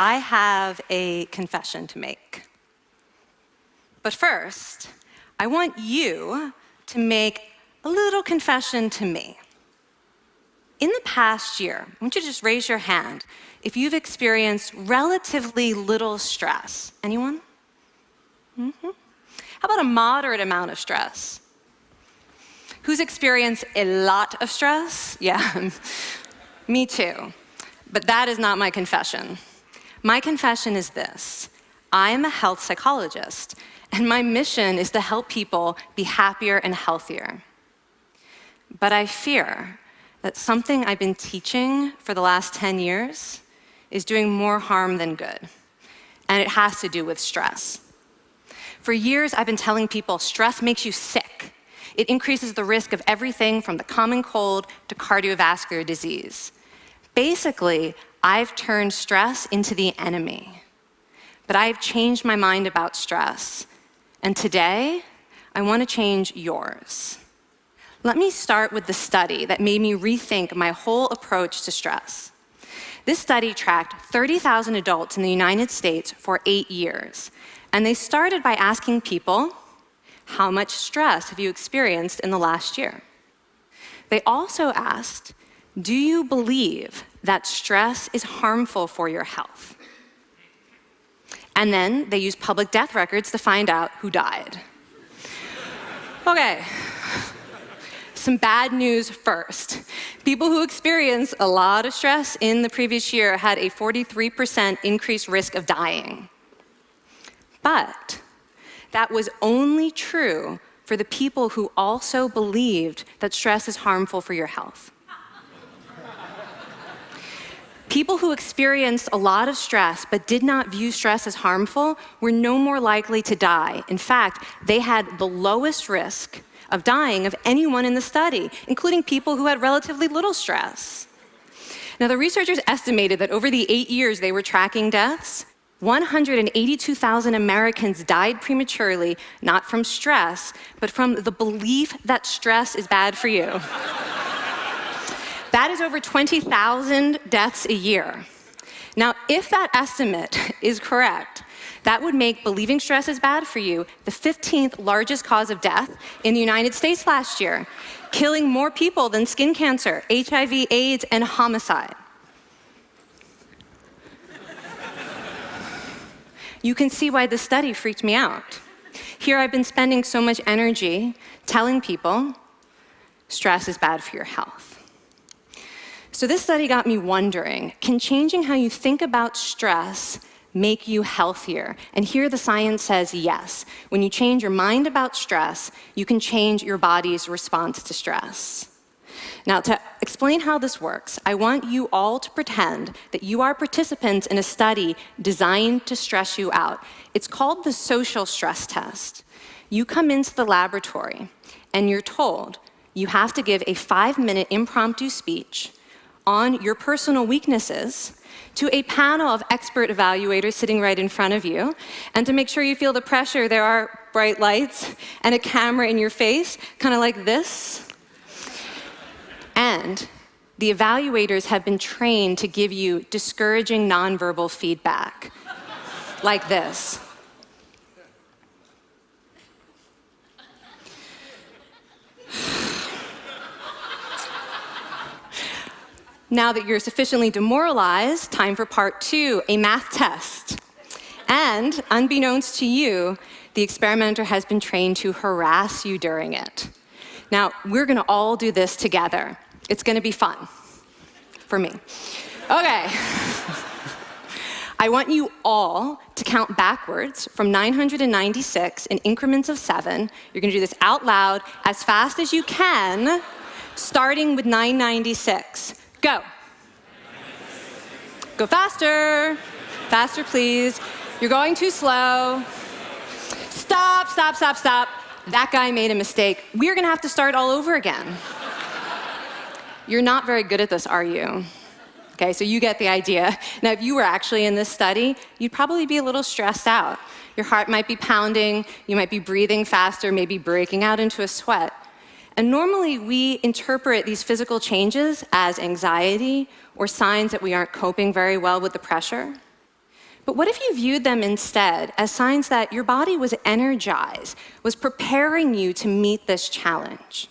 I have a confession to make. But first, I want you to make a little confession to me. In the past year, I want you to just raise your hand if you've experienced relatively little stress. Anyone? How about a moderate amount of stress? Who's experienced a lot of stress? Yeah, me too. But that is not my confession. My confession is this: I am a health psychologist, and my mission is to help people be happier and healthier. But I fear that something I've been teaching for the last 10 years is doing more harm than good, and it has to do with stress. For years, I've been telling people stress makes you sick. It increases the risk of everything from the common cold to cardiovascular disease. Basically, I've turned stress into the enemy. But I've changed my mind about stress. And today, I want to change yours. Let me start with the study that made me rethink my whole approach to stress. This study tracked 30,000 adults in the United States for 8 years. And they started by asking people, how much stress have you experienced in the last year? They also asked, do you believe that stress is harmful for your health? And then they used public death records to find out who died. Okay, some bad news first. People who experienced a lot of stress in the previous year had a 43% increased risk of dying. But that was only true for the people who also believed that stress is harmful for your health. People who experienced a lot of stress but did not view stress as harmful were no more likely to die. In fact, they had the lowest risk of dying of anyone in the study, including people who had relatively little stress. Now, the researchers estimated that over the 8 years they were tracking deaths, 182,000 Americans died prematurely, not from stress, but from the belief that stress is bad for you. That is over 20,000 deaths a year. Now, if that estimate is correct, that would make believing stress is bad for you the 15th largest cause of death in the United States last year, killing more people than skin cancer, HIV, AIDS, and homicide. You can see why this study freaked me out. Here I've been spending so much energy telling people stress is bad for your health. So this study got me wondering, can changing how you think about stress make you healthier? And here the science says yes. When you change your mind about stress, you can change your body's response to stress. Now, to explain how this works, I want you all to pretend that you are participants in a study designed to stress you out. It's called the social stress test. You come into the laboratory, and you're told you have to give a 5-minute impromptu speech on your personal weaknesses to a panel of expert evaluators sitting right in front of you. And to make sure you feel the pressure, there are bright lights and a camera in your face, kind of like this. And the evaluators have been trained to give you discouraging nonverbal feedback, like this. Now that you're sufficiently demoralized, time for part 2, a math test. And unbeknownst to you, the experimenter has been trained to harass you during it. Now, we're gonna all do this together. It's gonna be fun, for me. Okay. I want you all to count backwards from 996 in increments of 7. You're gonna do this out loud as fast as you can, starting with 996. Go. Go faster. Faster, please. You're going too slow. Stop, stop, stop, stop. That guy made a mistake. We're gonna have to start all over again. You're not very good at this, are you? Okay, so you get the idea. Now, if you were actually in this study, you'd probably be a little stressed out. Your heart might be pounding, you might be breathing faster, maybe breaking out into a sweat. And normally we interpret these physical changes as anxiety or signs that we aren't coping very well with the pressure. But what if you viewed them instead as signs that your body was energized, was preparing you to meet this challenge?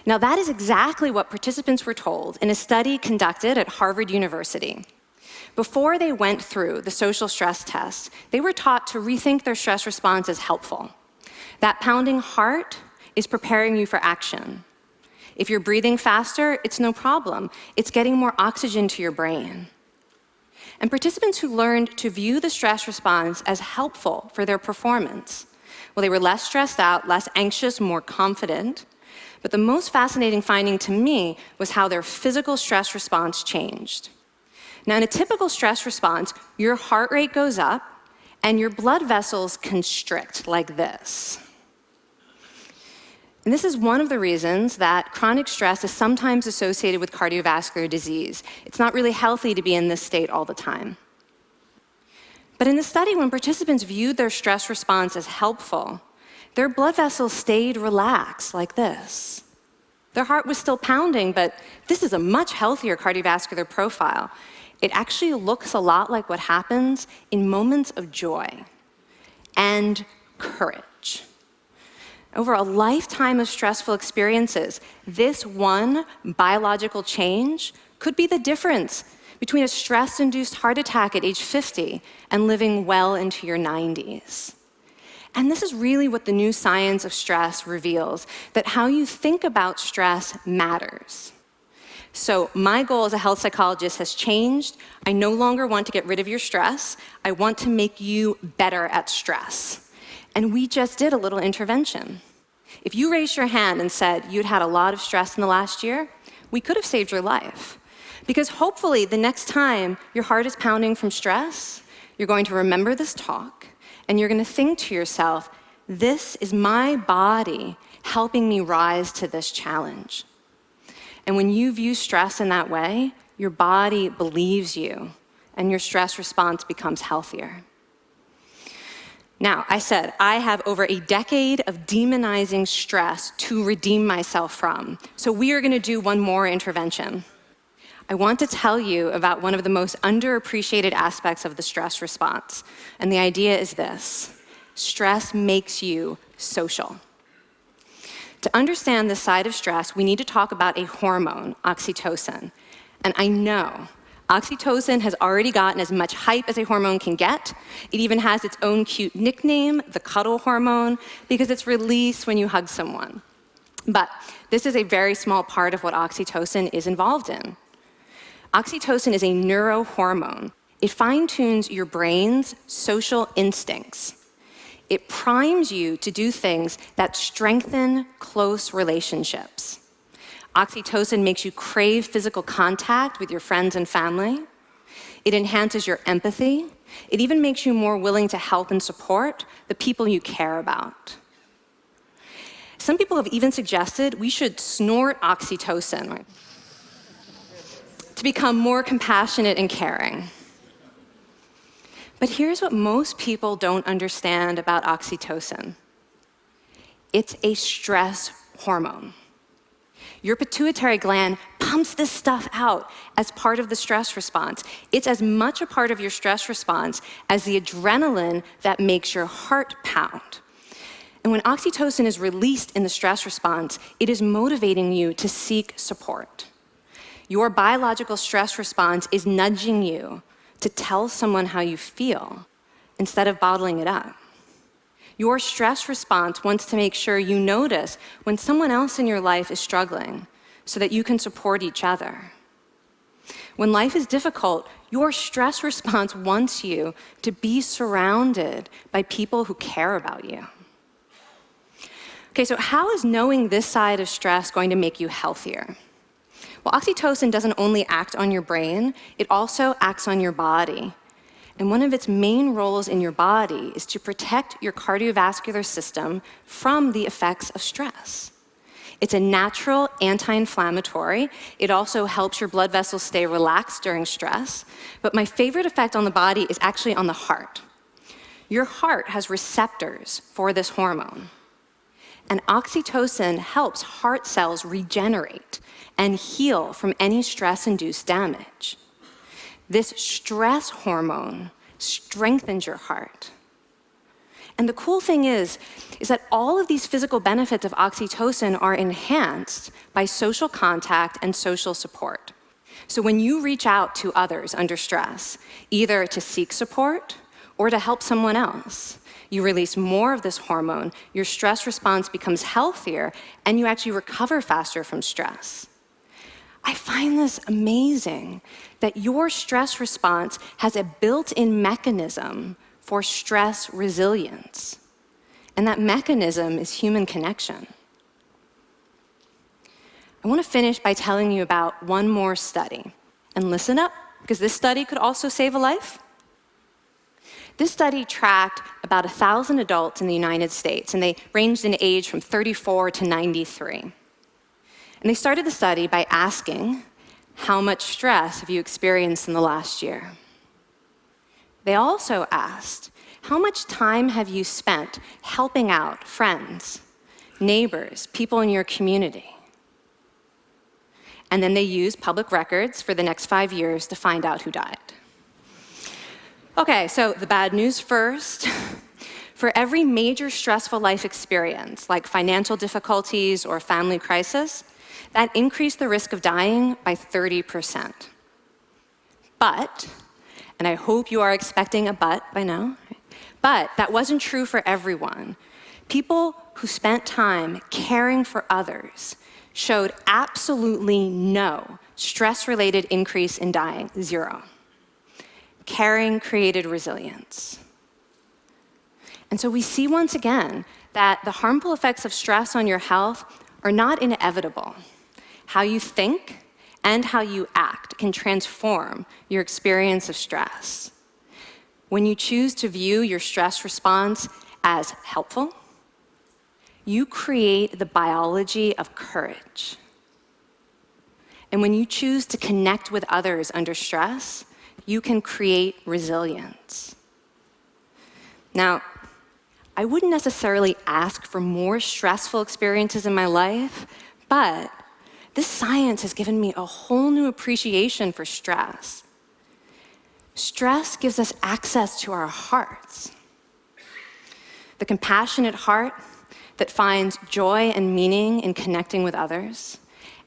Now, that is exactly what participants were told in a study conducted at Harvard University. Before they went through the social stress test, they were taught to rethink their stress response as helpful. That pounding heart is preparing you for action. If you're breathing faster, it's no problem. It's getting more oxygen to your brain. And participants who learned to view the stress response as helpful for their performance, well, they were less stressed out, less anxious, more confident. But the most fascinating finding to me was how their physical stress response changed. Now, in a typical stress response, your heart rate goes up and your blood vessels constrict like this. And this is one of the reasons that chronic stress is sometimes associated with cardiovascular disease. It's not really healthy to be in this state all the time. But in the study, when participants viewed their stress response as helpful, their blood vessels stayed relaxed like this. Their heart was still pounding, but this is a much healthier cardiovascular profile. It actually looks a lot like what happens in moments of joy and courage. Over a lifetime of stressful experiences, this one biological change could be the difference between a stress-induced heart attack at age 50 and living well into your 90s. And this is really what the new science of stress reveals, that how you think about stress matters. So my goal as a health psychologist has changed. I no longer want to get rid of your stress. I want to make you better at stress. And we just did a little intervention. If you raised your hand and said you'd had a lot of stress in the last year, we could have saved your life. Because hopefully the next time your heart is pounding from stress, you're going to remember this talk, and you're going to think to yourself, this is my body helping me rise to this challenge. And when you view stress in that way, your body believes you, and your stress response becomes healthier. Now, I said I have over a decade of demonizing stress to redeem myself from. So we are going to do one more intervention. I want to tell you about one of the most underappreciated aspects of the stress response. And the idea is this: stress makes you social. To understand this side of stress, we need to talk about a hormone, oxytocin. And I know oxytocin has already gotten as much hype as a hormone can get. It even has its own cute nickname, the cuddle hormone, because it's released when you hug someone. But this is a very small part of what oxytocin is involved in. Oxytocin is a neurohormone. It fine-tunes your brain's social instincts. It primes you to do things that strengthen close relationships. Oxytocin makes you crave physical contact with your friends and family. It enhances your empathy. It even makes you more willing to help and support the people you care about. Some people have even suggested we should snort oxytocin to become more compassionate and caring. But here's what most people don't understand about oxytocin. It's a stress hormone. Your pituitary gland pumps this stuff out as part of the stress response. It's as much a part of your stress response as the adrenaline that makes your heart pound. And when oxytocin is released in the stress response, it is motivating you to seek support. Your biological stress response is nudging you to tell someone how you feel instead of bottling it up. Your stress response wants to make sure you notice when someone else in your life is struggling so that you can support each other. When life is difficult, your stress response wants you to be surrounded by people who care about you. Okay, so how is knowing this side of stress going to make you healthier? Well, oxytocin doesn't only act on your brain, it also acts on your body. And one of its main roles in your body is to protect your cardiovascular system from the effects of stress. It's a natural anti-inflammatory. It also helps your blood vessels stay relaxed during stress. But my favorite effect on the body is actually on the heart. Your heart has receptors for this hormone. And oxytocin helps heart cells regenerate and heal from any stress-induced damage. This stress hormone strengthens your heart. And the cool thing is that all of these physical benefits of oxytocin are enhanced by social contact and social support. So when you reach out to others under stress, either to seek support or to help someone else, you release more of this hormone, your stress response becomes healthier, and you actually recover faster from stress. I find this amazing that your stress response has a built-in mechanism for stress resilience. And that mechanism is human connection. I want to finish by telling you about one more study. And listen up, because this study could also save a life. This study tracked about 1,000 adults in the United States, and they ranged in age from 34 to 93. And they started the study by asking, how much stress have you experienced in the last year? They also asked, how much time have you spent helping out friends, neighbors, people in your community? And then they used public records for the next 5 years to find out who died. Okay, so the bad news first. For every major stressful life experience, like financial difficulties or family crisis, that increased the risk of dying by 30%. But, and I hope you are expecting a but by now, but that wasn't true for everyone. People who spent time caring for others showed absolutely no stress-related increase in dying, 0. Caring created resilience. And so we see once again that the harmful effects of stress on your health are not inevitable. How you think and how you act can transform your experience of stress. When you choose to view your stress response as helpful, you create the biology of courage. And when you choose to connect with others under stress, you can create resilience. Now, I wouldn't necessarily ask for more stressful experiences in my life, but this science has given me a whole new appreciation for stress. Stress gives us access to our hearts. The compassionate heart that finds joy and meaning in connecting with others.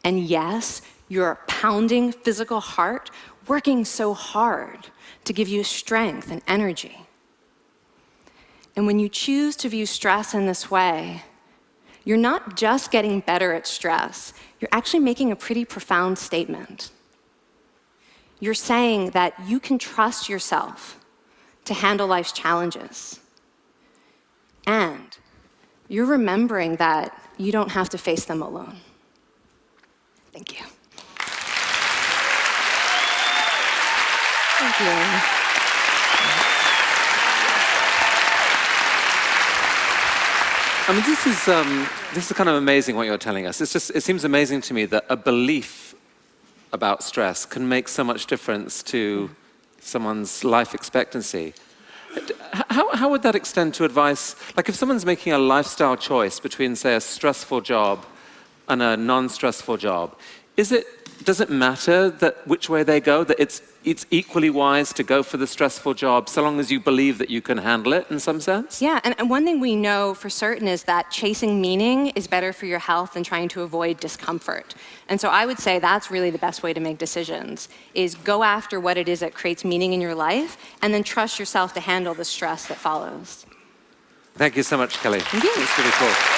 And yes, your pounding physical heart working so hard to give you strength and energy. And when you choose to view stress in this way, you're not just getting better at stress, you're actually making a pretty profound statement. You're saying that you can trust yourself to handle life's challenges. And you're remembering that you don't have to face them alone. Thank you. Thank you. I mean, this is kind of amazing what you're telling us. It seems amazing to me that a belief about stress can make so much difference to someone's life expectancy. How would that extend to advice? Like if someone's making a lifestyle choice between, say, a stressful job and a non-stressful job, does it matter that which way they go, that it's equally wise to go for the stressful job so long as you believe that you can handle it in some sense? Yeah, and one thing we know for certain is that chasing meaning is better for your health than trying to avoid discomfort. And so I would say that's really the best way to make decisions, is go after what it is that creates meaning in your life and then trust yourself to handle the stress that follows. Thank you so much, Kelly. Thank you. It's really cool.